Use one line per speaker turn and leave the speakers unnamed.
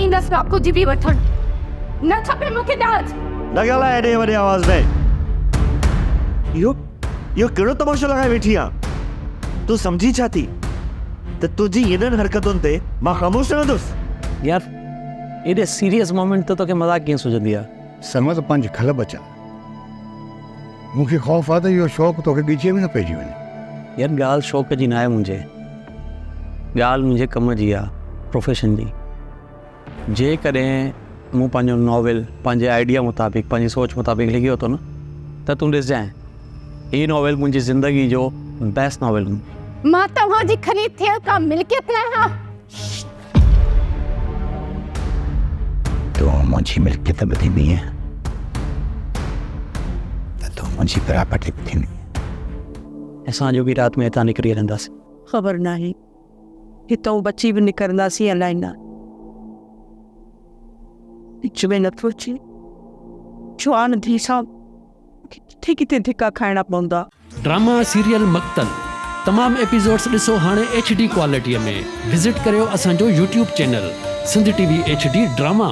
ईंदसि कुझु बि वठण न खपे मूंखे दाज।
न ॻाल्हाए एॾे वॾे आवाज़ में। इहो कहिड़ो तमाशो लॻाए वेठी आहे? तूं सम्झी छा थी त तुंहिंजी इन्हनि हरकतुनि ते मां ख़ामोश रहंदुसि?
यार एॾे सीरियस मोमेंट ते तोखे मज़ाक कीअं सुझंदी आहे?
समझ पंहिंजी खल बचा। मूंखे ख़ौफ़ आहे त इहो शौक़ु तोखे ॻिचे में न पइजी वञे।
यार ॻाल्हि शौक़ जी न आहे मुंहिंजे, ॻाल्हि मुंहिंजे कम जी आहे, प्रोफेशन जी। जेकॾहिं मूं पंहिंजो नॉवेल पंहिंजे आइडिया मुताबिक़ पंहिंजी सोच मुताबिक़ लिखियो थो न त तूं ॾिसजांइ हीअ नॉवेल मुंहिंजी ज़िंदगी जो बेस्ट नॉवेल हूंदो।
मां तव्हांजी ख़रीद थियल का मिल्कियत न आहियां।
तूं मुंहिंजी मिल्कियत बि थींदीअ त तूं मुंहिंजी प्रॉपर्टी बि थींदी।
असांजो बि राति में हितां निकिरी हलंदासीं।
ख़बर नाहे हितां बची बि निकिरंदासीं अलाए न। विच में नथो अचे जवान थी सां किथे किथे धिका खाइणा पवंदा।
ड्रामा सीरियल मक्तल तमाम एपिसोड्स ॾिसो हाणे HD क्वालिटीअ में। विज़िट करियो असांजो YouTube channel Sindh TV HD drama.